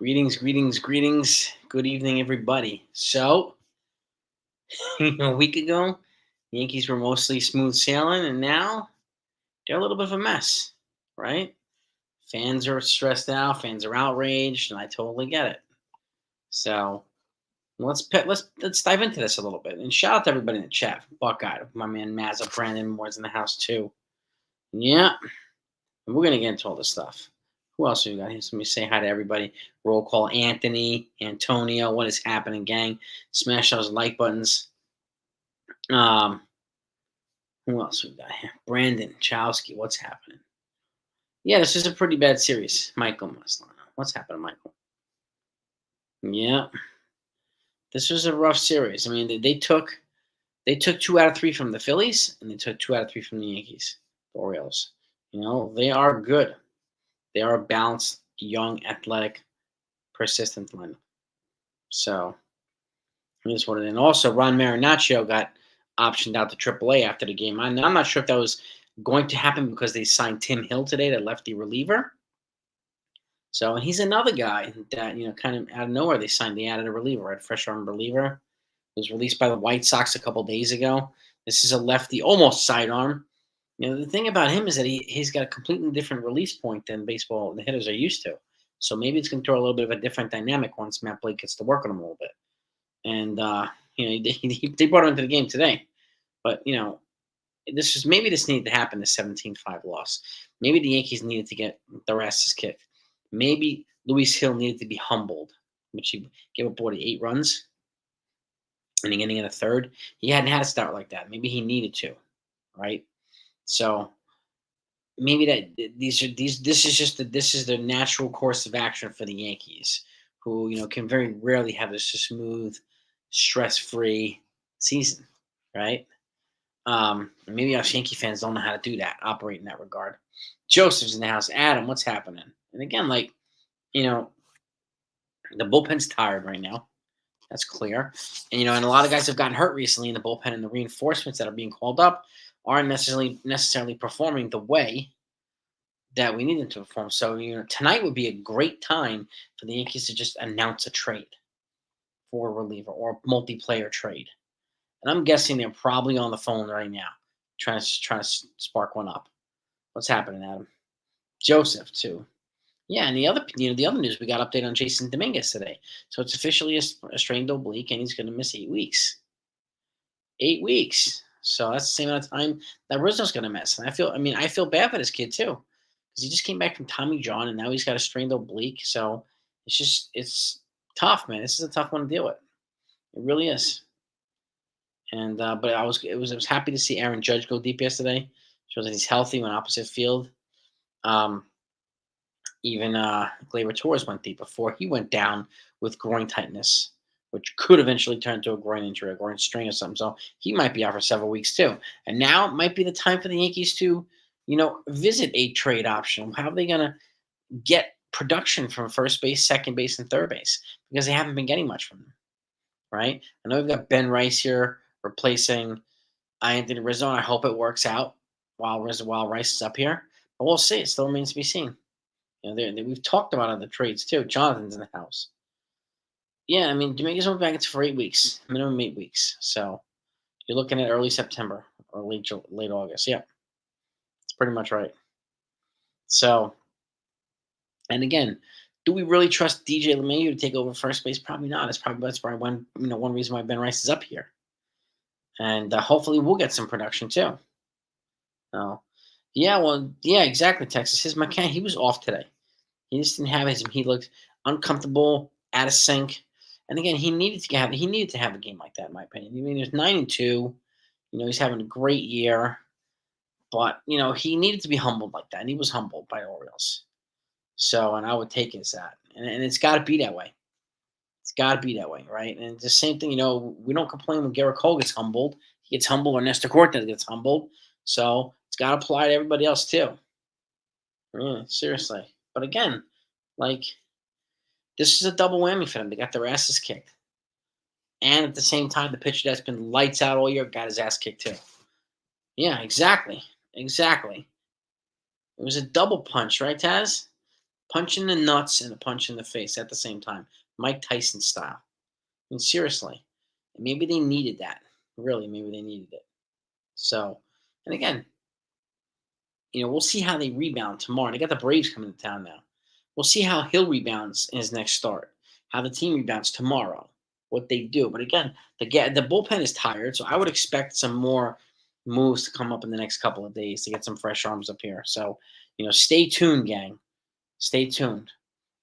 Greetings, greetings, greetings. Good evening, everybody. So, a week ago, the Yankees were mostly smooth sailing, and now they're a little bit of a mess, right? Fans are stressed out, fans are outraged, and I totally get it. So, let's dive into this a little bit. And shout out to everybody in the chat. Buckeye, my man Mazza, Brandon Moore's in the house too. Yeah, and we're gonna get into all this stuff. Who else we got here? So let me say hi to everybody. Roll call Anthony, Antonio. What is happening, gang? Smash those like buttons. Um, who else we got here? Brandon Chowski. What's happening? Yeah, this is a pretty bad series. Michael Maslano. What's happening, Michael? Yeah, this was a rough series. I mean, they took 2 out of 3 from the Phillies, and they took 2 out of 3 from the Yankees, the Orioles. They are good. They are a balanced, young, athletic, persistent lineup. So here's what it is. And also, Ron Marinaccio got optioned out to AAA after the game. I'm not sure if that was going to happen because they signed Tim Hill today, the lefty reliever. So, and he's another guy that, kind of out of nowhere they added a reliever, right? Fresh arm reliever. Was released by the White Sox a couple days ago. This is a lefty, almost sidearm. The thing about him is that he's got a completely different release point than baseball the hitters are used to. So maybe it's going to throw a little bit of a different dynamic once Matt Blake gets to work on him a little bit. And they brought him into the game today, but this needed to happen. The 17-5 loss. Maybe the Yankees needed to get their asses kicked. Maybe Luis Hill needed to be humbled, which he gave up 48 runs in the inning of the third. He hadn't had a start like that. Maybe he needed to, right? So maybe this is the natural course of action for the Yankees, who can very rarely have this smooth, stress-free season, right? Maybe us Yankee fans don't know how to do that, operate in that regard. Joseph's in the house. Adam, what's happening? And again, the bullpen's tired right now. That's clear. And and a lot of guys have gotten hurt recently in the bullpen, and the reinforcements that are being called up aren't necessarily performing the way that we need them to perform. So, tonight would be a great time for the Yankees to just announce a trade for a reliever or a multiplayer trade. And I'm guessing they're probably on the phone right now, trying to spark one up. What's happening, Adam? Joseph too. Yeah, and the other news, we got update on Jason Dominguez today. So it's officially a strained oblique, and he's going to miss 8 weeks. 8 weeks. So that's the same amount of time that Rizzo's going to miss. And I feel bad for this kid too, because he just came back from Tommy John, and now he's got a strained oblique. So it's tough, man. This is a tough one to deal with. It really is. And but I was happy to see Aaron Judge go deep yesterday. Shows that he's healthy when opposite field. Even Gleyber Torres went deep before he went down with groin tightness, which could eventually turn into a groin injury, a groin strain or something. So he might be out for several weeks too. And now might be the time for the Yankees to, visit a trade option. How are they going to get production from first base, second base, and third base? Because they haven't been getting much from them, right? I know we've got Ben Rice here replacing Anthony Rizzo, and I hope it works out while Rice is up here. But we'll see. It still remains to be seen. We've talked about other trades too. Jonathan's in the house. Yeah, I mean, Dominguez went back. It's for 8 weeks, minimum 8 weeks. So you're looking at early September or late August. Yeah, it's pretty much right. So, and again, do we really trust DJ LeMahieu to take over first base? Probably not. That's probably one reason why Ben Rice is up here. And hopefully we'll get some production too. Yeah, exactly, Texas. His mechanic, he was off today. He just didn't have he looked uncomfortable, out of sync. And again, he needed to have a game like that, in my opinion. I mean, he was 9-2. He's having a great year. But, he needed to be humbled like that. And he was humbled by the Orioles. So, and I would take it as that. And it's got to be that way. It's got to be that way, right? And it's the same thing, we don't complain when Garrett Cole gets humbled. He gets humbled, or Nestor Cortez gets humbled. So it's got to apply to everybody else too. Yeah, seriously. But again, this is a double whammy for them. They got their asses kicked. And at the same time, the pitcher that's been lights out all year got his ass kicked too. Yeah, exactly. It was a double punch, right, Taz? punch in the nuts and a punch in the face at the same time, Mike Tyson style. I mean, seriously, maybe they needed that. Really, maybe they needed it. So, and again, we'll see how they rebound tomorrow. They got the Braves coming to town now. We'll see how Hill rebounds in his next start, how the team rebounds tomorrow, what they do. But again, the bullpen is tired, so I would expect some more moves to come up in the next couple of days to get some fresh arms up here. So, stay tuned, gang. Stay tuned.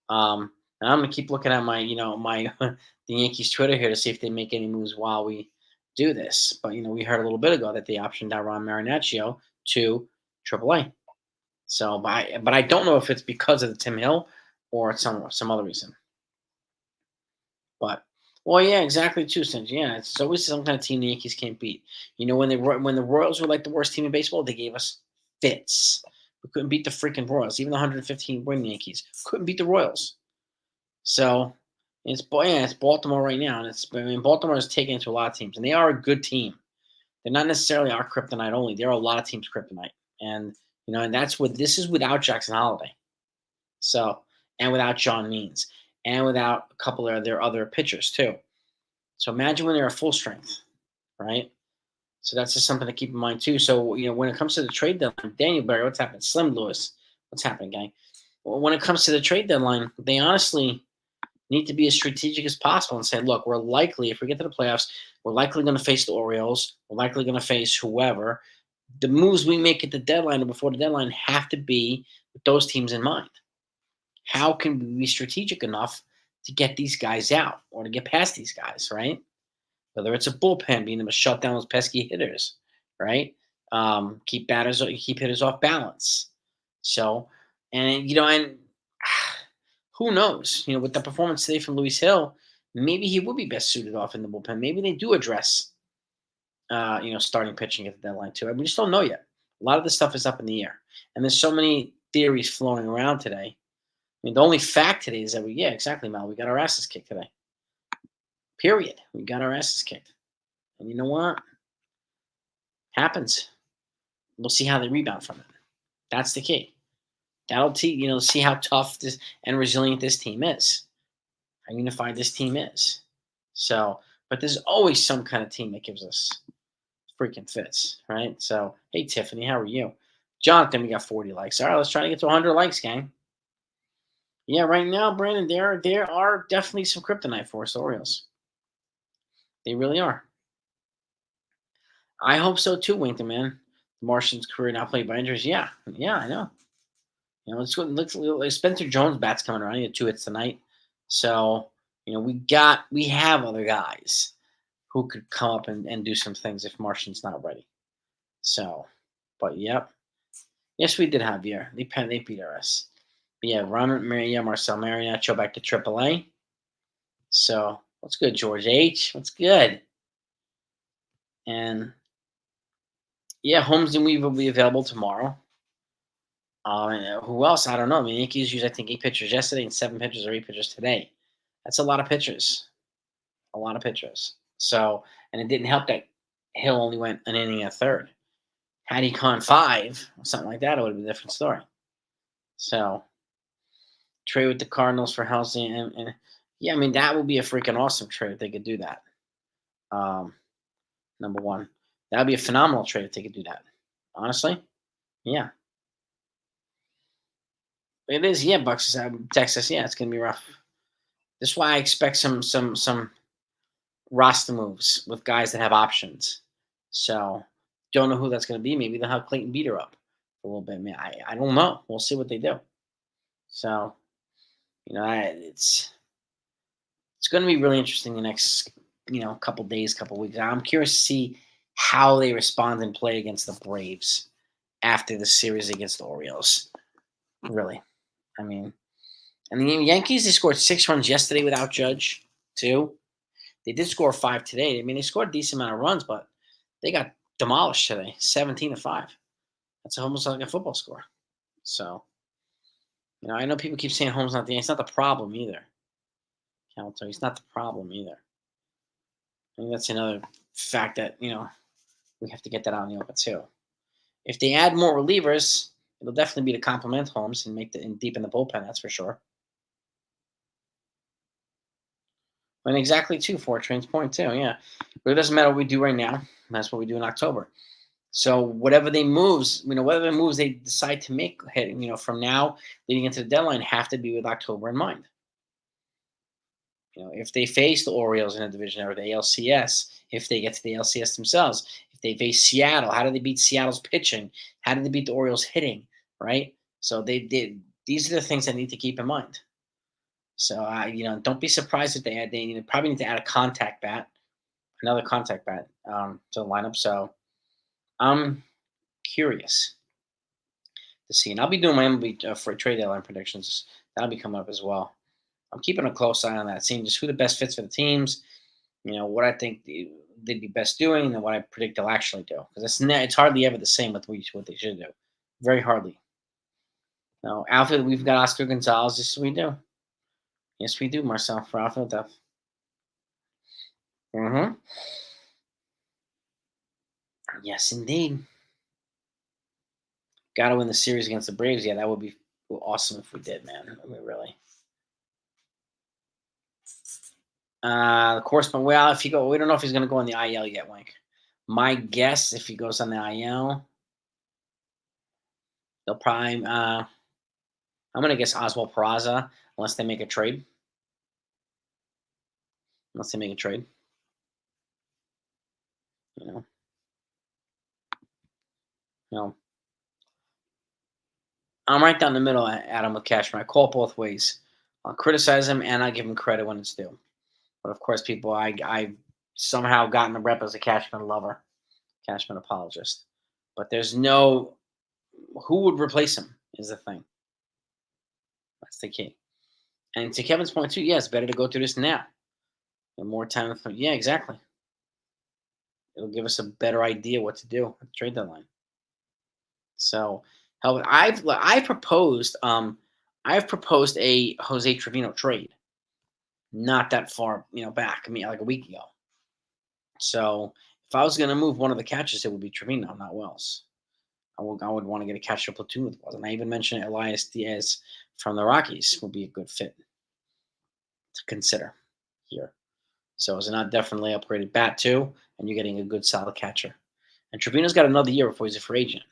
And I'm gonna keep looking at my the Yankees Twitter here to see if they make any moves while we do this. But we heard a little bit ago that they optioned out Ron Marinaccio to AAA. So, but I don't know if it's because of the Tim Hill or some other reason. But well, yeah, exactly. Too, since it's always some kind of team the Yankees can't beat. When the Royals were like the worst team in baseball, they gave us fits. We couldn't beat the freaking Royals, even the 115 win Yankees couldn't beat the Royals. So it's Baltimore right now, and Baltimore is taking it to a lot of teams, and they are a good team. They're not necessarily our kryptonite only. They're a lot of teams' kryptonite, and and that's what this is without Jackson Holiday. So, and without John Means, and without a couple of their other pitchers too. So imagine when they're at full strength, right? So that's just something to keep in mind too. So when it comes to the trade deadline, Daniel Barry, what's happening? Slim Lewis, what's happening, gang? Well, when it comes to the trade deadline, they honestly need to be as strategic as possible and say, look, we're likely, if we get to the playoffs, we're likely going to face the Orioles. We're likely going to face whoever. The moves we make at the deadline or before the deadline have to be with those teams in mind. How can we be strategic enough to get these guys out or to get past these guys, right? Whether it's a bullpen, being able to shut down those pesky hitters, right? Keep hitters off balance. So, and who knows? With the performance today from Luis Hill, maybe he would be best suited off in the bullpen. Maybe they do address, starting pitching at the deadline too. We just don't know yet. A lot of this stuff is up in the air, and there's so many theories floating around today. I mean, the only fact today is that exactly, Mal. We got our asses kicked today. Period. We got our asses kicked, and you know what? Happens. We'll see how they rebound from it. That's the key. That'll see how tough this and resilient this team is, how unified this team is. So, but there's always some kind of team that gives us freaking fits, right? So, hey Tiffany, how are you? Jonathan, we got 40 likes. All right, let's try to get to 100 likes, gang. Yeah, right now, Brandon, there are definitely some kryptonite for us, the Orioles. They really are. I hope so too, Winkton, man. The Martian's career now played by injuries. Yeah, I know. Let's Spencer Jones bat's coming around. He had 2 hits tonight. So, we have other guys who could come up and do some things if Martian's not ready. So, but yep. Yes, we did have Javier. They beat us. But yeah, Marcel Marianacho back to AAA. So, what's good, George H? What's good? And yeah, Holmes and Weaver will be available tomorrow. And who else? I don't know. I mean, Yankees used, I think, 8 pitchers yesterday and 7 pitchers or 8 pitchers today. That's a lot of pitchers. A lot of pitchers. So, and it didn't help that Hill only went an inning and a third. Had he gone 5 or something like that, it would have been a different story. So, trade with the Cardinals for Halsey. And yeah, I mean, that would be a freaking awesome trade if they could do that. Number one. That would be a phenomenal trade if they could do that. Honestly. Yeah. It is, yeah, Bucks Texas. Yeah, it's gonna be rough. That's why I expect some roster moves with guys that have options. So don't know who that's gonna be. Maybe they'll have Clayton Beater up a little bit. I don't know. We'll see what they do. So it's gonna be really interesting the next couple days, couple weeks. I'm curious to see how they respond and play against the Braves after the series against the Orioles. Really. I mean, and the Yankees, they scored 6 runs yesterday without Judge, too. They did score 5 today. I mean, they scored a decent amount of runs, but they got demolished today, 17-5. That's almost like a football score. So, I know people keep saying Holmes it's not the problem either. He's not the problem either. I think that's another fact that, we have to get that out in the open, too. If they add more relievers, It'll definitely be to complement Holmes and make the and deepen the bullpen. That's for sure. And exactly too, for Train's point too. Yeah, but it doesn't matter what we do right now. That's what we do in October. So whatever moves they decide to make, from now leading into the deadline, have to be with October in mind. If they face the Orioles in a division or the ALCS, if they get to the ALCS themselves, if they face Seattle, how do they beat Seattle's pitching? How do they beat the Orioles hitting? Right. So they did. These are the things I need to keep in mind. So don't be surprised if they probably need to add a contact bat, another contact bat to the lineup. So I'm curious to see, and I'll be doing my MLB for trade deadline predictions. That'll be coming up as well. I'm keeping a close eye on that, seeing just who the best fits for the teams. What I think they'd be best doing, and what I predict they'll actually do. Because it's hardly ever the same with what they should do. Very hardly. Now, outfield, we've got Oscar Gonzalez. Yes, we do. Yes, we do, Marcel, for outfield depth. Mm-hmm. Yes, indeed. Got to win the series against the Braves. Yeah, that would be awesome if we did, man. I mean, really. The correspondent. Well, if we don't know if he's going to go on the IL yet, Wink. My guess, if he goes on the IL, they'll probably. I'm going to guess Oswald Peraza, unless they make a trade. Unless they make a trade, you know, you know. I'm right down the middle, Adam, with Cashman. I call it both ways. I'll criticize him and I give him credit when it's due. But of course, people, I somehow gotten the rep as a Cashman lover, Cashman apologist. But there's no who would replace him is the thing. That's the key. And to Kevin's point too, yeah, it's better to go through this now. The more time, yeah, exactly. It'll give us a better idea what to do at the trade deadline. So, hell, I've proposed a Jose Trevino trade, not that far, back. I mean, like a week ago. So, if I was going to move one of the catchers, it would be Trevino, not Wells. I would want to get a catcher platoon with Wells, and I even mentioned Elias Diaz from the Rockies would be a good fit to consider here. So, it's not definitely upgraded bat too, and you're getting a good solid catcher. And Trevino's got another year before he's a free agent.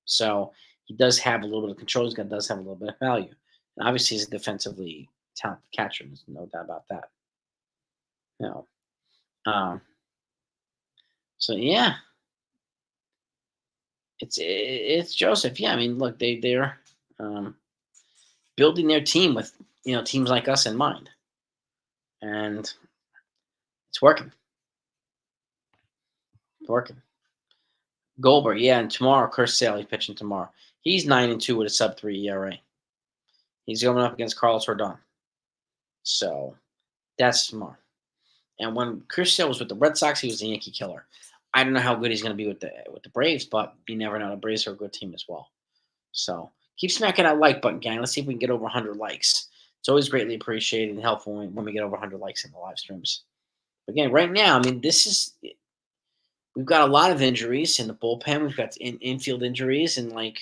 So he does have a little bit of control. Does have a little bit of value. And obviously, he's a defensively talented catcher. There's no doubt about that. You know. Um, so yeah, it's Joseph. Yeah, I mean, look, they're building their team with teams like us in mind, and it's working. It's working. Goldberg, yeah, and tomorrow, Chris Sale, he's pitching tomorrow. He's 9-2 with a sub-3 ERA. He's going up against Carlos Rodon. So that's tomorrow. And when Chris Sale was with the Red Sox, he was a Yankee killer. I don't know how good he's going to be with the Braves, but you never know. The Braves are a good team as well. So keep smacking that like button, gang. Let's see if we can get over 100 likes. It's always greatly appreciated and helpful when we get over 100 likes in the live streams. But again, right now, I mean, we've got a lot of injuries in the bullpen. We've got infield injuries, and the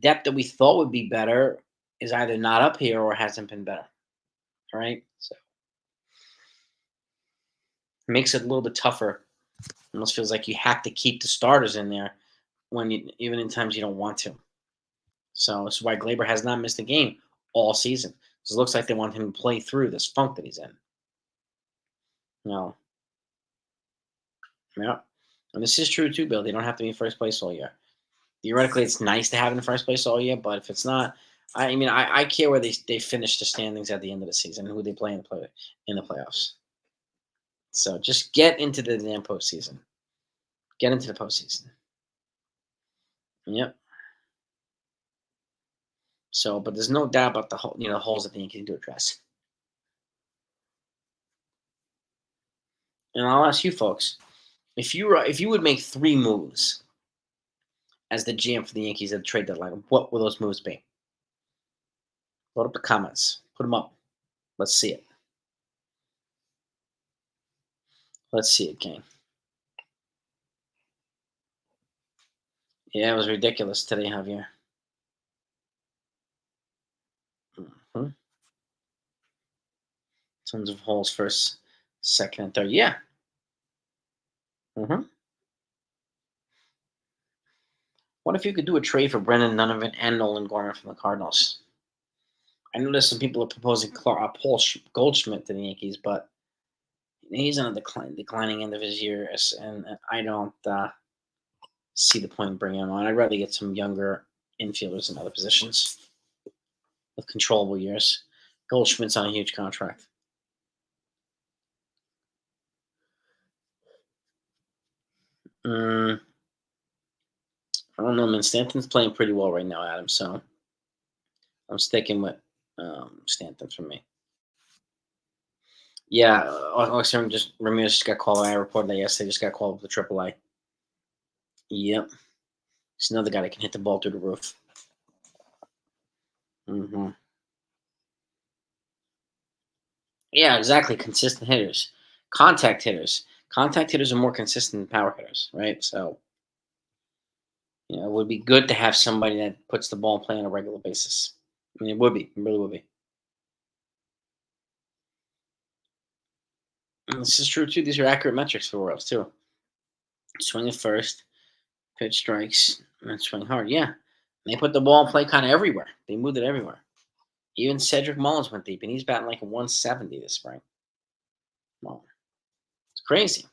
depth that we thought would be better is either not up here or hasn't been better. All right, so it makes it a little bit tougher. It almost feels like you have to keep the starters in there even in times you don't want to. So this is why Glaber has not missed a game all season. It looks like they want him to play through this funk that he's in. No. Yeah. And this is true too, Bill. They don't have to be in first place all year. Theoretically, it's nice to have in first place all year, but if it's not, I care where they finish the standings at the end of the season, who they play in the playoffs. So just get into the damn postseason. Get into the postseason. Yep. So, but there's no doubt about the holes that the Yankees need to address. And I'll ask you folks, if you would make 3 moves as the GM for the Yankees at the trade deadline, what will those moves be? Load up the comments. Put them up. Let's see it. Let's see it, gang. Yeah, it was ridiculous today, Javier. Mhm. Tons of holes first, second, and third. Yeah. hmm What if you could do a trade for Brendan Donovan and Nolan Gorman from the Cardinals? I know there's some people are proposing Paul Goldschmidt to the Yankees, but he's on a declining end of his years, and I don't see the point in bringing him on. I'd rather get some younger infielders in other positions with controllable years. Goldschmidt's on a huge contract. Mm, I don't know, man. Stanton's playing pretty well right now, Adam. So I'm sticking with Stanton for me. Yeah, Alexander just Ramirez just got called. I reported that yesterday. Just got called with the AAA. Yep, he's another guy that can hit the ball through the roof. hmm Yeah, exactly. Consistent hitters, contact hitters. Contact hitters are more consistent than power hitters, right? So it would be good to have somebody that puts the ball in play on a regular basis. I mean, it would be. It really would be. And this is true too. These are accurate metrics for Orioles too. Swing at first, pitch strikes, and swing hard. Yeah, they put the ball in play kind of everywhere. They moved it everywhere. Even Cedric Mullins went deep, and he's batting like a 170 this spring. Well, it's crazy.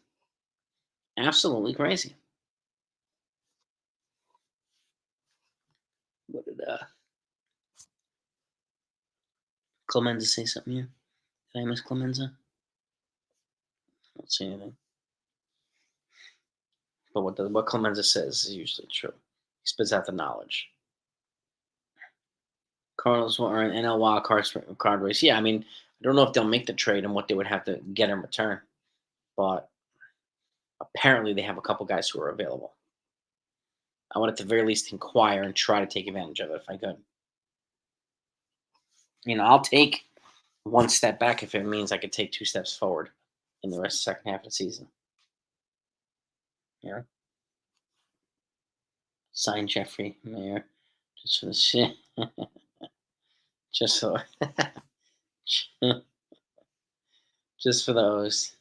Absolutely crazy. What did Clemenza say something here? Did I miss Clemenza? I don't see anything. But what Clemenza says is usually true. He spits out the knowledge. Cardinals are an NL wild card race. Yeah, I mean, I don't know if they'll make the trade and what they would have to get in return, but apparently they have a couple guys who are available. I would at the very least inquire and try to take advantage of it if I could. I'll take one step back if it means I could take two steps forward in the rest of the second half of the season. Yeah. Sign Jeffrey Mayer just for the shit. just so just for those.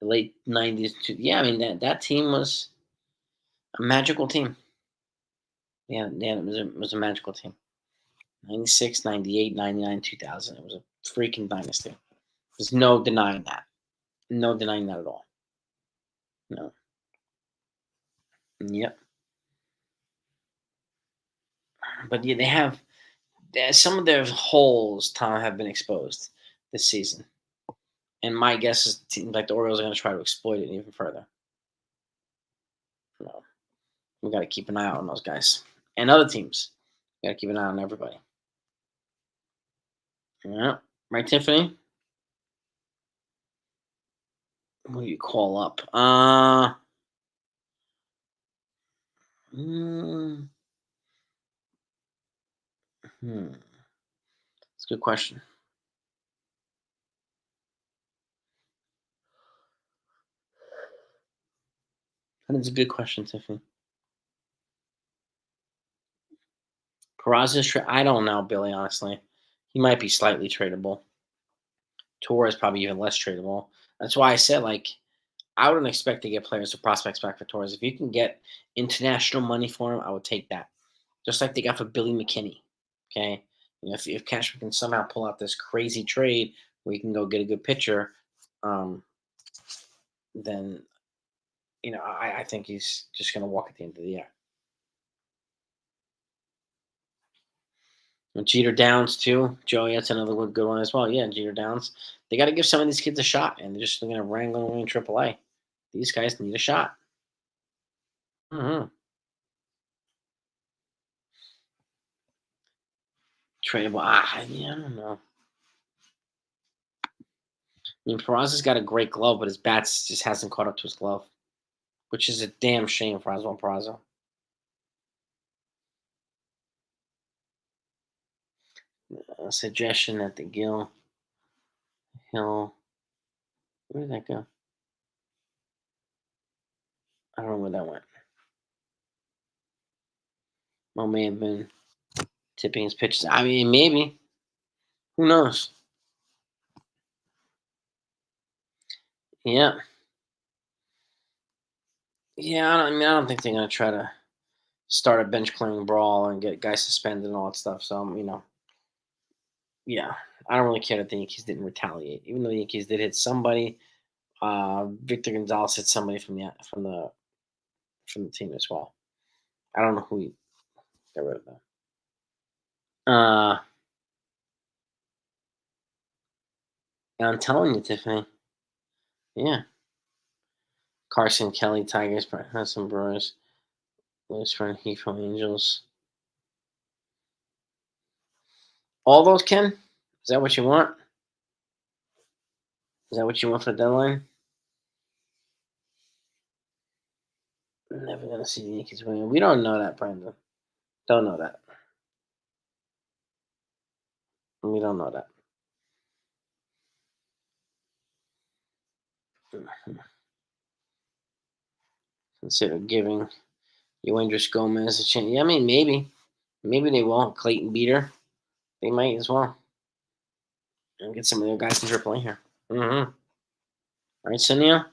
The late 90s. Yeah, I mean that team was a magical team. Yeah, yeah, it was a magical team. 96, 98, 99, 2000. It was a freaking dynasty. There's no denying that. No denying that at all. No. Yep. But yeah, some of their holes, Tom, have been exposed this season. And my guess is teams like the Orioles are going to try to exploit it even further. No, we got to keep an eye out on those guys and other teams. We got to keep an eye on everybody. Yeah, right, Tiffany. Who do you call up? Mm, That's a good question. That is a good question, Tiffany. Peraza's I don't know, Billy. Honestly, he might be slightly tradable. Torres probably even less tradable. That's why I said I wouldn't expect to get players or prospects back for Torres. If you can get international money for him, I would take that. Just like they got for Billy McKinney. Okay, if Cashman can somehow pull out this crazy trade where you can go get a good pitcher, um, then I think he's just going to walk at the end of the year. And Jeter Downs too, Joey. That's another good one as well. Yeah, Jeter Downs. They got to give some of these kids a shot, and they're just going to wrangle them in AAA. These guys need a shot. hmm Tradable. Yeah, I don't know. I mean, Peraza's got a great glove, but his bats just hasn't caught up to his glove, which is a damn shame for Oswald Peraza. A suggestion that the Hill, where did that go? I don't know where that went. Mo may have been tipping his pitches. I mean, maybe. Who knows? Yeah. Yeah, I don't think they're gonna try to start a bench clearing brawl and get guys suspended and all that stuff. So yeah, I don't really care that the Yankees didn't retaliate, even though the Yankees did hit somebody. Victor Gonzalez hit somebody from the team as well. I don't know who he got rid of them. I'm telling you, Tiffany. Yeah, Carson Kelly, Tigers, Hudson Brewers, Lewis Friend, Heath from Angels. All those, Ken? Is that what you want? Is that what you want for the deadline? I'm never gonna see the Yankees win. We don't know that, Brandon. Don't know that. We don't know that. Consider giving Yoendris Gomez a chance. Yeah, I mean, maybe they won't. Clayton Beater, they might as well, and get some of their guys to AAA here. Mm-hmm. Right, Sunil?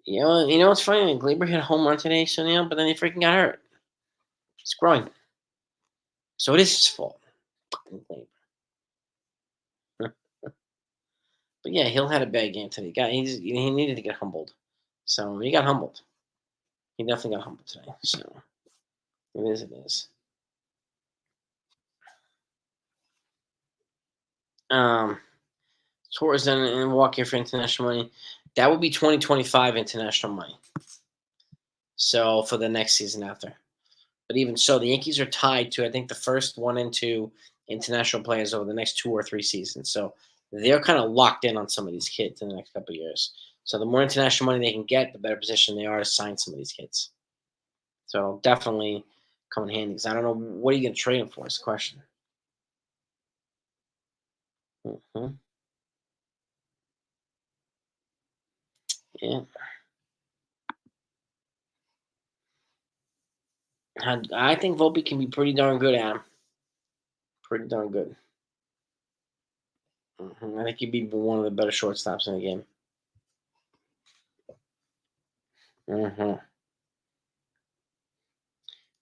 You know what's funny? Glaber hit a home run today, Sunil, but then he freaking got hurt. It's growing, so it is his fault. Fucking Glaber. But yeah, Hill had a bad game today. He needed to get humbled, so he got humbled. He definitely got humbled today. So it is. It is. Um, Torres and Walker for international money. That would be 2025 international money. So for the next season after. But even so, the Yankees are tied to I think the first 1 and 2 international players over the next 2 or 3 seasons. So they're kind of locked in on some of these kids in the next couple of years. So the more international money they can get, the better position they are to sign some of these kids. So it'll definitely come in handy. Because I don't know what are you going to trade them for. Is the question. Hmm. Yeah, I think Volpe can be pretty darn good, Adam. Pretty darn good. I think he'd be one of the better shortstops in the game. Hmm.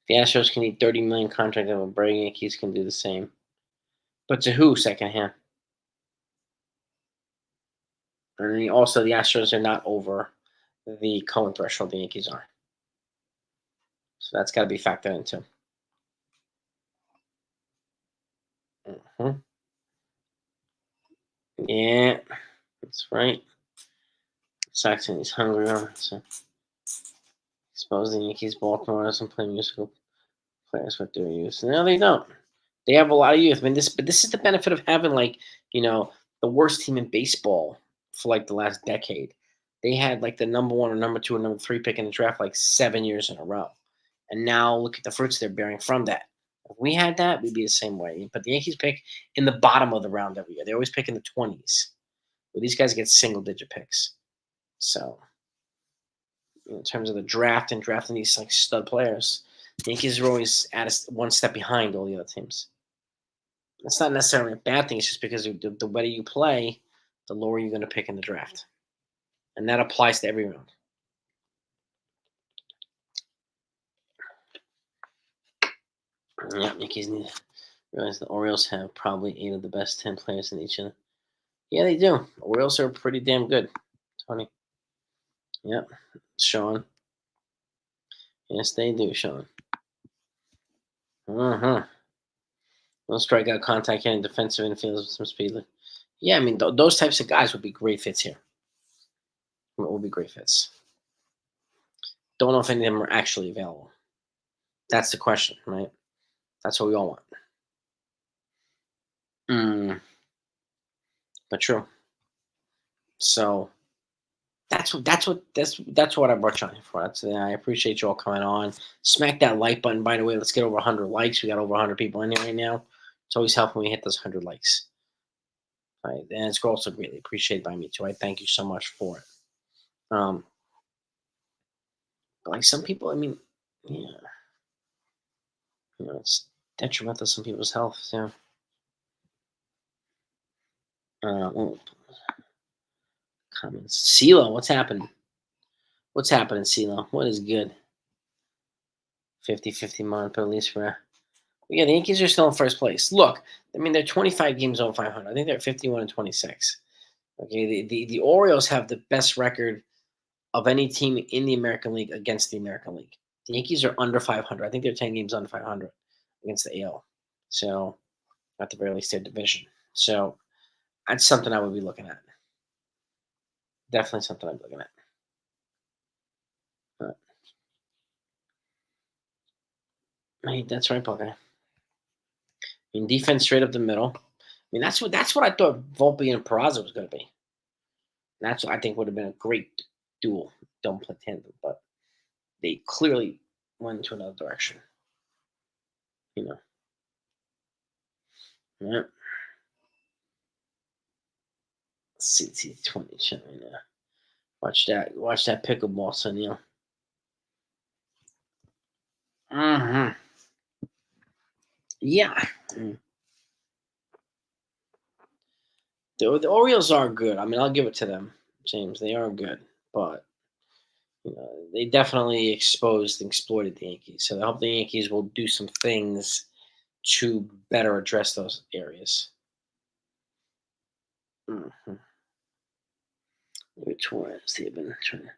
The Astros can eat 30 million contract of a Brady Yankees can do the same. But to who secondhand? And also the Astros are not over the Cohen threshold the Yankees are. So that's got to be factored in too. Hmm. Yeah, that's right. Saxon is hungry. So suppose the Yankees, Baltimore doesn't play musical players with their youth. No, they don't. They have a lot of youth. I mean, this is the benefit of having you know the worst team in baseball for like the last decade. They had like the number one or number two or number three pick in the draft like 7 years in a row, and now look at the fruits they're bearing from that. If we had that, we'd be the same way. But the Yankees pick in the bottom of the round every year. They always pick in the 20s. Well, these guys get single digit picks. So in terms of the draft and drafting these like stud players, the Yankees are always one step behind all the other teams. It's not necessarily a bad thing. It's just because the better you play, the lower you're going to pick in the draft, and that applies to every round. Yeah, Yankees need to realize the Orioles have probably 8 of the best 10 players in each of them. Yeah, they do. Orioles are pretty damn good. Tony. Yep. Sean. Yes, they do, Sean. Uh-huh. No strikeout contact and defensive infields with some speed. Yeah, I mean, those types of guys would be great fits here. Would be great fits. Don't know if any of them are actually available. That's the question, right? That's what we all want. But true. So that's what I brought you on here for. I appreciate you all coming on. Smack that like button. By the way, let's get over 100 likes. We got over 100 people in here right now. It's always helping when we hit those 100 likes. Right, and it's also greatly appreciated by me too. I thank you so much for it. Um, But like some people, I mean, yeah, it's detrimental to some people's health. So, well, comments. CeeLo, what's happening? What's happening, CeeLo? What is good? 50-50 month, but at least for. Yeah, the Yankees are still in first place. Look, I mean, they're 25 games over 500. I think they're 51-26. Okay, the Orioles have the best record of any team in the American League against the American League. The Yankees are under 500. I think they're 10 games under 500 against the AL. So, at the very least, their division. So, that's something I would be looking at. Definitely something I'm looking at. But, hey, that's right, Buckeye. I mean, defense straight up the middle. I mean, that's what I thought Volpe and Peraza was going to be. That's what I think would have been a great duel. Don't play tandem, but they clearly went into another direction. You know. Yeah. CT20 China. Watch that. Watch that pickleball, Sunil. Mm-hmm. Yeah. The Orioles are good. I mean, I'll give it to them, James. They are good, but they definitely exposed and exploited the Yankees. So I hope the Yankees will do some things to better address those areas. Mm-hmm. Torres, they've been trying.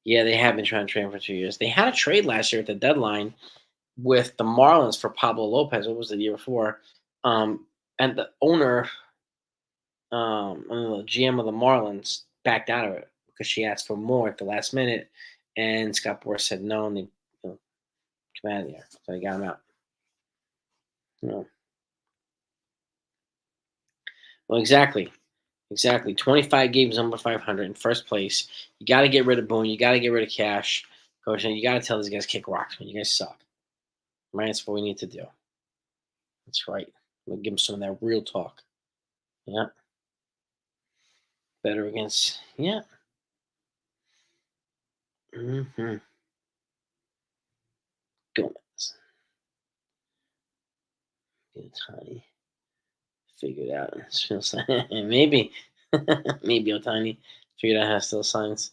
Yeah, they have been trying to trade for 2 years. They had a trade last year at the deadline with the Marlins for Pablo Lopez. What was the year before? And the owner, the GM of the Marlins, backed out of it because she asked for more at the last minute, and Scott Boras said no, and they come out of there. So they got him out. No. Well, exactly. 25 games under 500 in first place. You got to get rid of Boone. You got to get rid of Cash. Coach, and you got to tell these guys kick rocks, man. You guys suck. Right? That's what we need to do. That's right. We'll give them some of that real talk. Yeah. Better against. Yeah. Mm-hmm. Gomez. Get Otani figured out. Still maybe. Maybe Otani figured out how to steal signs.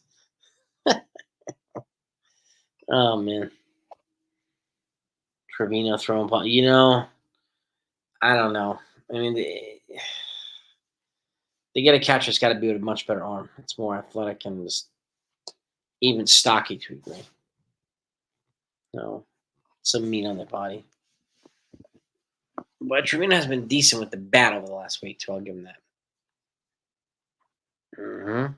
Oh, man. Trevino throwing ball. I don't know. I mean, they get a catcher that's got to be with a much better arm. It's more athletic and just even stocky to a degree. No, some meat on their body. But Trevino has been decent with the bat over the last week, too. I'll give him that. Mm-hmm.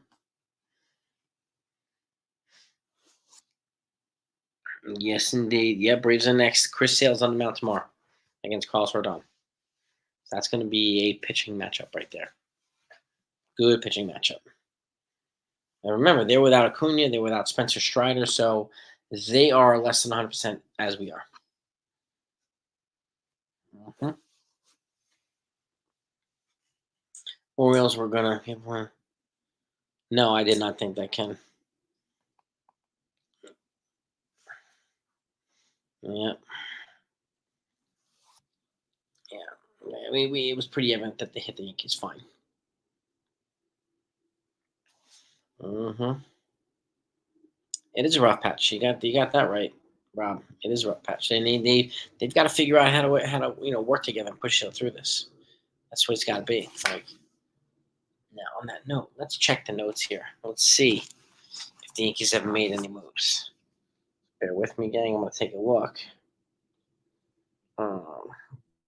Yes, indeed. Yeah, Braves are next. Chris Sale's on the mound tomorrow against Carlos Rodon. That's going to be a pitching matchup right there. Good pitching matchup. And remember, they're without Acuna, they're without Spencer Strider, so they are less than 100% as we are. Mm-hmm. Orioles were going to give one. No, I did not think that, Ken. Yeah. Yeah. I mean, it was pretty evident that they hit the Yankees fine. Mm-hmm. It is a rough patch. You got that right, Rob. It is a rough patch. They've got to figure out how to work together and push it through this. That's what it's got to be. Like now, on that note, let's check the notes here. Let's see if the Yankees have made any moves. Bear with me, gang. I'm gonna take a look. I'm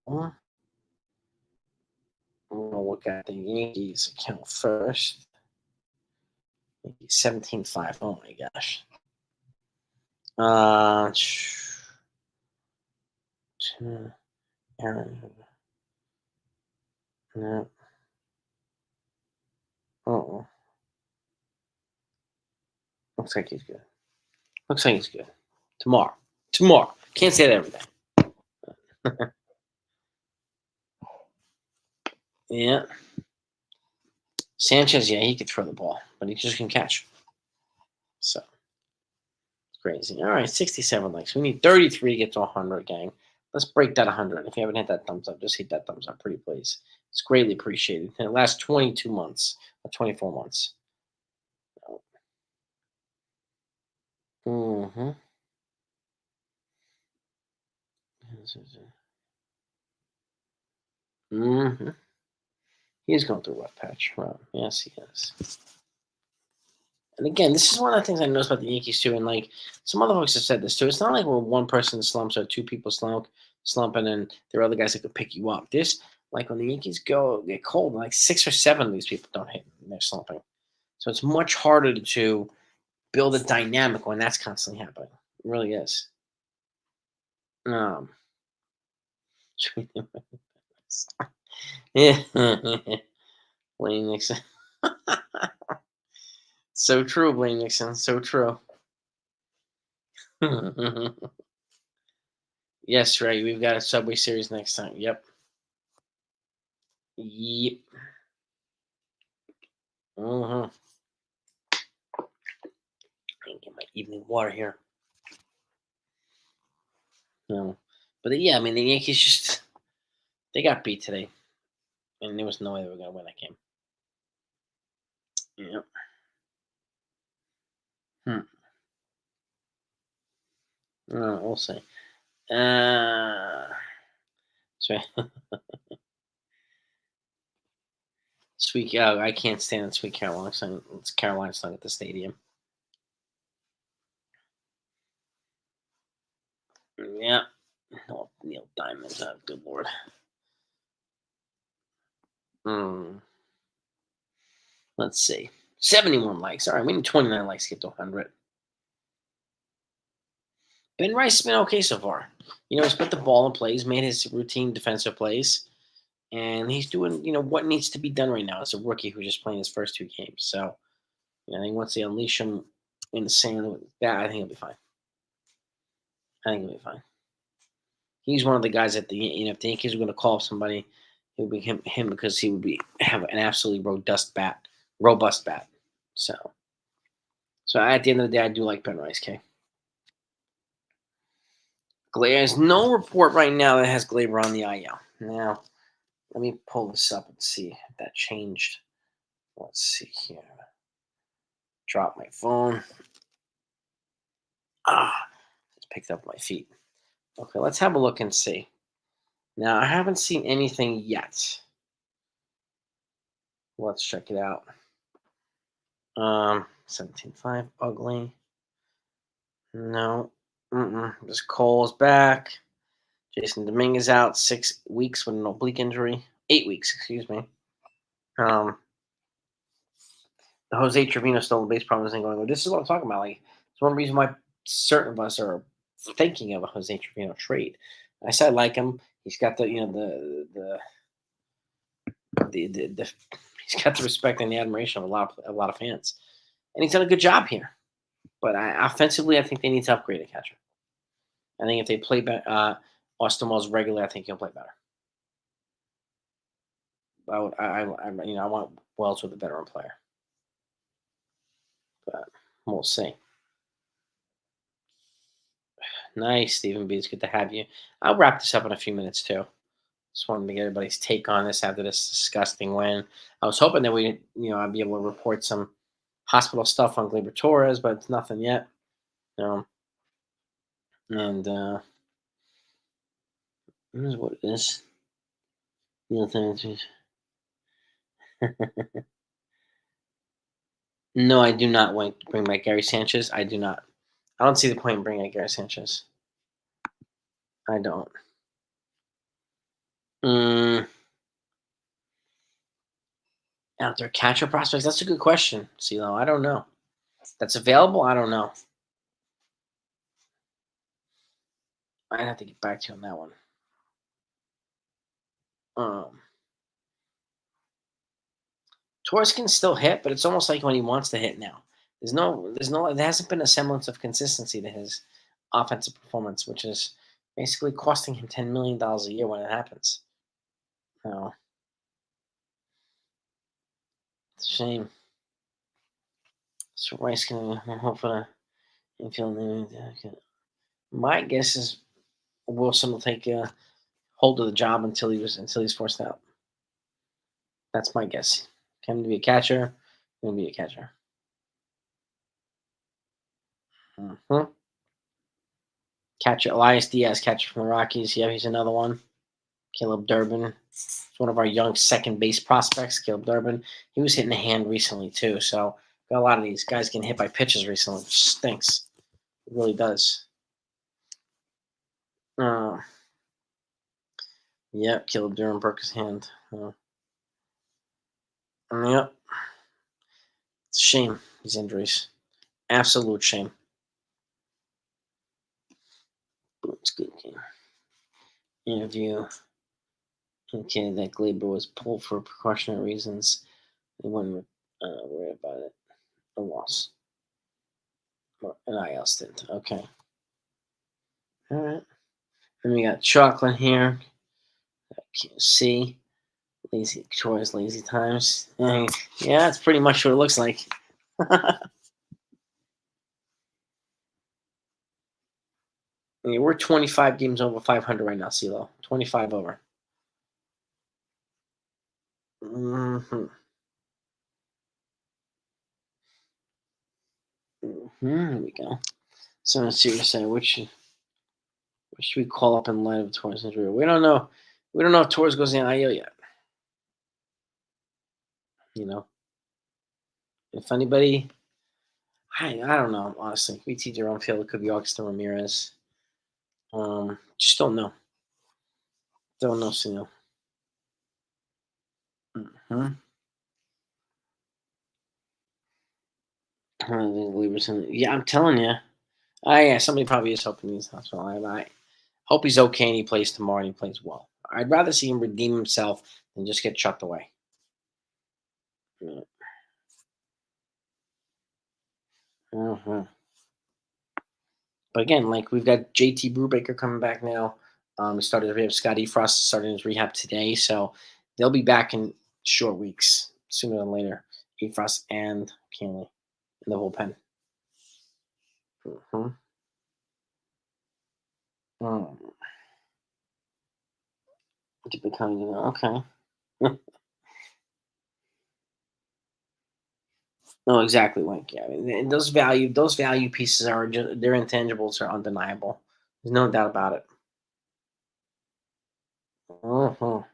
gonna look at the Yankees account first. 17-5. Oh my gosh. Aaron. No. Oh. Looks like he's good. Looks like he's good. Tomorrow. Can't say that every day. Yeah. Sanchez, yeah, he could throw the ball, but he just can catch. So Crazy. All right, 67 likes. We need 33 to get to 100, gang. Let's break that 100. If you haven't hit that thumbs up, just hit that thumbs up, pretty please. It's greatly appreciated. And it lasts 22 months or 24 months. Mm-hmm. Mm-hmm. He's going through a rough patch. Well, yes, he is. And again, this is one of the things I noticed about the Yankees too. And like some other folks have said this too. It's not like we're one person slumps or two people slumping, and there are other guys that could pick you up. This like when the Yankees get cold, like 6 or 7 of these people don't hit and they're slumping. So it's much harder to build a dynamic when that's constantly happening. It really is. Um, yeah, Blaine Nixon. So true, Blaine Nixon. So true. Yes, right. We've got a Subway Series next time. Yep. Yep. Mm-hmm. I can get my evening water here. No. But yeah, I mean the Yankees just they got beat today. And there was no way they were gonna win that game. Yep. Hmm. We'll see. So Sweet I can't stand the Sweet Carolina song. It's Carolina song at the stadium. Yeah. Oh, Neil Diamond. Oh, good lord. Hmm. Let's see. 71 likes. All right, we need 29 likes to get to 100. Ben Rice has been okay so far. He's put the ball in play. He's made his routine defensive plays, and he's doing, what needs to be done right now as a rookie who's just playing his first 2 games. So, I think once they unleash him in the sand with that, I think he'll be fine. I think he'll be fine. He's one of the guys that if the Yankees are going to call up somebody, it would be him because he would have an absolutely robust bat. So at the end of the day, I do like Ben Rice. Okay. There's no report right now that has Glaber on the IL. Now, let me pull this up and see if that changed. Let's see here. Drop my phone. Just picked up my feet. Okay, let's have a look and see. Now, I haven't seen anything yet. Let's check it out. 17.5, ugly. No. Just Cole's back. Jason Dominguez out 6 weeks with an oblique injury. 8 weeks, excuse me. The Jose Trevino stolen base problem isn't going on. This is what I'm talking about. Like, it's one reason why certain of us are thinking of a Jose Trevino trade. I said I like him. He's got the he's got the respect and the admiration of a lot of fans, and he's done a good job here. But offensively, I think they need to upgrade a catcher. I think if they play Austin Wells regularly, I think he'll play better. I want Wells with a veteran player, but we'll see. Nice, Stephen B. It's good to have you. I'll wrap this up in a few minutes too. Just wanted to get everybody's take on this after this disgusting win. I was hoping that I'd be able to report some hospital stuff on Gleyber Torres, but it's nothing yet. And this is what it is. No, I do not want to bring back Gary Sanchez. I do not. I don't see the point in bringing back Gary Sanchez. I don't. Out there, catcher prospects. That's a good question, CeeLo. I don't know. That's available. I don't know. I'd have to get back to you on that one. Torres can still hit, but it's almost like when he wants to hit now. There hasn't been a semblance of consistency to his offensive performance, which is basically costing him $10 million a year when it happens. No, it's a shame. So Rice can hope for Infield. Okay. My guess is Wilson will take hold of the job until he's forced out. That's my guess. Him to be a catcher, going to be a catcher. Hmm. Catcher Elias Diaz, catcher from the Rockies. Yeah, he's another one. Caleb Durbin, one of our young second base prospects. Caleb Durbin, he was hitting the hand recently too. So got a lot of these guys getting hit by pitches recently, which stinks. It really does. Uh, yep, Caleb Durbin broke his hand. Yep, it's a shame these injuries. Absolute shame. It's a good game. Interview. Okay, that Glaber was pulled for precautionary reasons. They wouldn't worry about it. A loss. Or an IL stint. Okay. All right. Then we got chocolate here. See. Lazy chores, lazy times. Yeah, that's pretty much what it looks like. I mean, we're 25 games over 500 right now, CeeLo. 25 over. Mm-hmm. Here we go. So let's see what you say. Which should we call up in light of Torres injury? We don't know. We don't know if Torres goes in IL yet. You know, if anybody, I don't know. Honestly, we teach our own field. It could be Augustin Ramirez. Just don't know. Don't know, CeeLo. Mm-hmm. Yeah, I'm telling you. Yeah, somebody probably is hoping he's hospital. I hope he's okay and he plays tomorrow and he plays well. I'd rather see him redeem himself than just get chucked away. Yeah. Mhm. But again, like we've got JT Brubaker coming back now. We have Scotty Frost starting his rehab today, so they'll be back in short weeks, sooner than later. Frost and Canley in the bullpen. Mm-hmm. Mm. Okay. No, exactly, Link. Yeah, I mean, and those value pieces are just their intangibles are undeniable. There's no doubt about it. Mhm.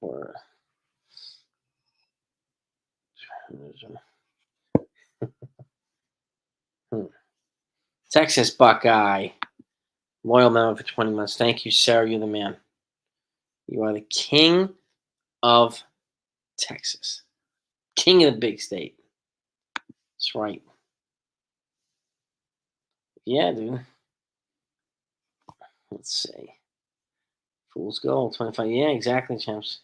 Or- hmm. Texas Buckeye, loyal member for 20 months. Thank you, Sarah. You're the man. You are the king of Texas, king of the big state. That's right. Yeah, dude. Let's see. Fool's gold, 25. Yeah, exactly, champs.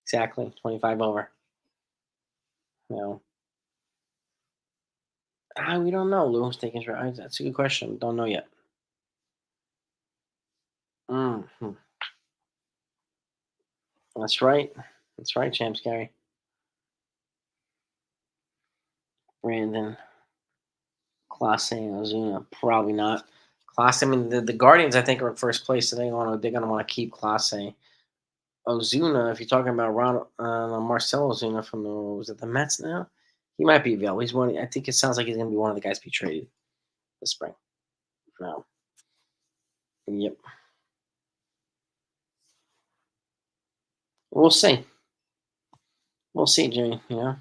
Exactly, 25 over. No, we don't know. Lewis taking that's a good question. Don't know yet. Hmm. That's right. That's right, champs, Gary. Brandon, Classe, Ozuna, probably not. Classe, I mean, the Guardians, I think, are in first place, so they're gonna want to keep Classe. Ozuna, if you're talking about Marcelo Ozuna from was it the Mets now? He might be available. He's one. I think it sounds like he's gonna be one of the guys to be traded this spring. No. Yep. We'll see. We'll see, Jimmy. We'll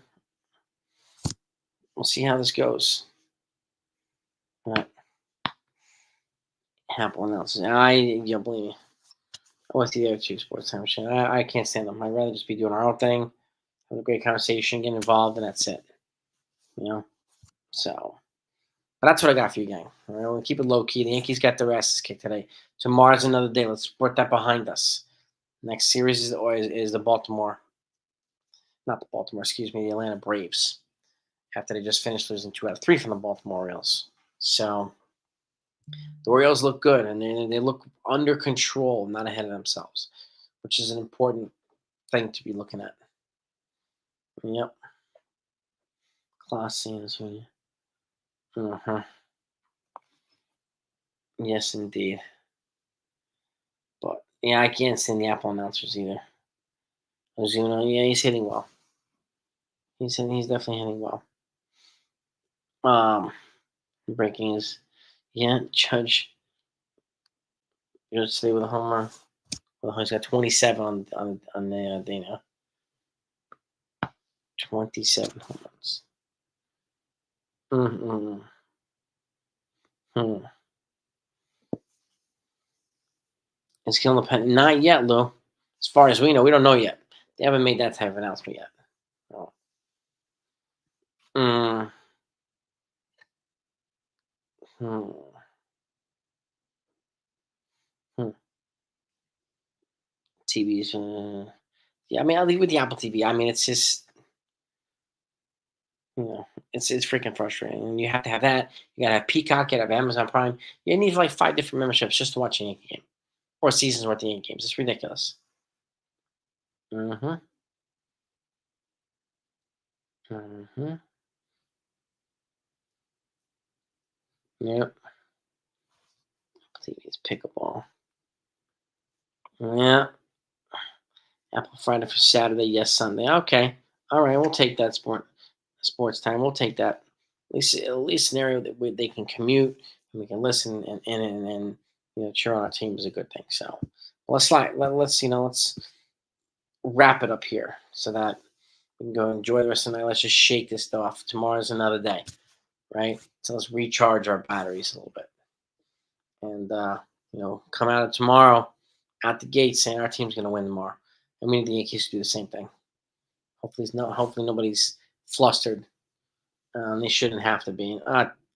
see how this goes. All right. Apple announces. You believe me. I want the other two sports time shit. I can't stand them. I'd rather just be doing our own thing, have a great conversation, get involved, and that's it. You know? So, but that's what I got for you, gang. All right, we'll keep it low key. The Yankees got their asses kicked today. Tomorrow's another day. Let's put that behind us. Next series is the not the Baltimore, excuse me, the Atlanta Braves. After they just finished losing 2 out of 3 from the Baltimore Orioles. So, the Orioles look good, and they look under control, not ahead of themselves, which is an important thing to be looking at. Yep. Classians. Uh-huh. Yes, indeed. But yeah, I can't stand the Apple announcers either. Ozuna, yeah, he's hitting well. He's definitely hitting well. Um, breaking is, yeah, Judge stay with a home run. Well, he's got 27 on the Dana. 27 home runs. Mm-hmm. Hmm. It's killing the pen. Not yet, Lou. As far as we know, we don't know yet. They haven't made that type of announcement yet. No. Mm. Hmm. Hmm. TV's. Yeah, I mean, I'll leave with the Apple TV. I mean, it's just it's freaking frustrating. And you have to have that. You gotta have Peacock. You gotta have Amazon Prime. You need like 5 different memberships just to watch a Yankee game or seasons worth of Yankee games. It's ridiculous. Mm-hmm. Mm-hmm. Yep. TV's pickleball. Yeah. Apple Friday for Saturday. Yes, Sunday. Okay. All right. We'll take that sports time. We'll take that. At least scenario that they can commute and we can listen and cheer on our team is a good thing. So let's wrap it up here so that we can go enjoy the rest of the night. Let's just shake this off. Tomorrow's another day, right? So let's recharge our batteries a little bit and come out of tomorrow out the gate saying our team's going to win tomorrow, and we need the Yankees to do the same thing. Hopefully nobody's flustered. They shouldn't have to be.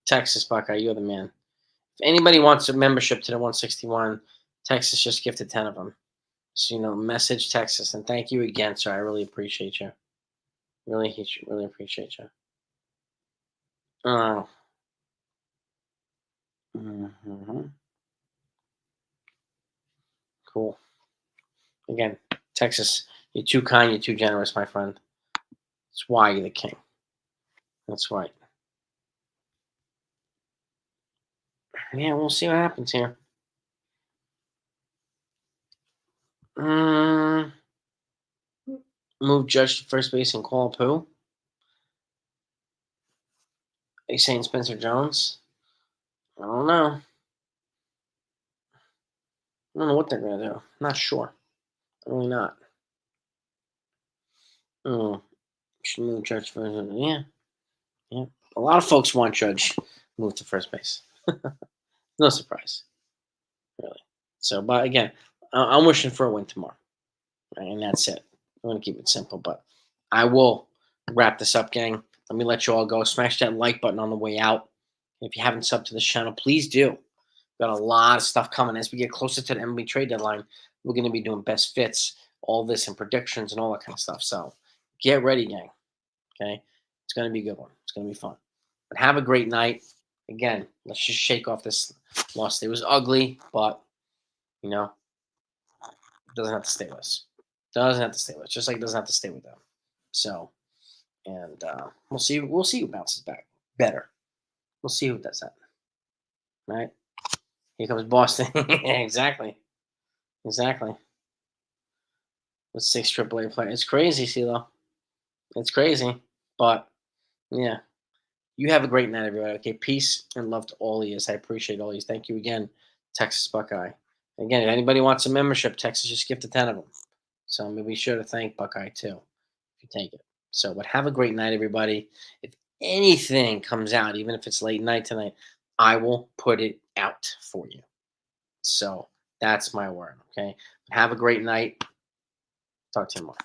Texas Buckeye, you're the man. If anybody wants a membership to the 161, Texas just gifted 10 of them. So message Texas and thank you again, sir. I really appreciate you. Really appreciate you. Oh. Hmm. Cool. Again, Texas, you're too kind, you're too generous, my friend. That's why you're the king. That's right. Yeah, we'll see what happens here. Mm, move Judge to first base and call up who? Are you saying Spencer Jones? I don't know. I don't know what they're gonna do. I'm not sure. I'm really not. Oh, should move Judge first. Yeah, yeah. A lot of folks want Judge move to first base. No surprise, really. So, but again, I'm wishing for a win tomorrow, right? And that's it. I'm gonna keep it simple, but I will wrap this up, gang. Let me let you all go. Smash that like button on the way out. If you haven't subbed to this channel, please do. Got a lot of stuff coming as we get closer to the MLB trade deadline. We're going to be doing best fits, all this, and predictions and all that kind of stuff. So get ready, gang. Okay, it's going to be a good one. It's going to be fun. But have a great night. Again, let's just shake off this loss. It was ugly, but you know, it doesn't have to stay with us. Doesn't have to stay with us. Just like it doesn't have to stay with them. So, and we'll see. We'll see who bounces back better. We'll see who does that. All right. Here comes Boston. Exactly. Exactly. With 6 AAA players. It's crazy, CeeLo. It's crazy. But yeah. You have a great night, everybody. Okay. Peace and love to all of you. I appreciate all of you. Thank you again, Texas Buckeye. Again, if anybody wants a membership, Texas just gifted 10 of them. So be sure to thank Buckeye too, if you take it. So, but have a great night, everybody. If anything comes out, even if it's late night tonight, I will put it out for you. So that's my word. Okay. Have a great night. Talk to you tomorrow.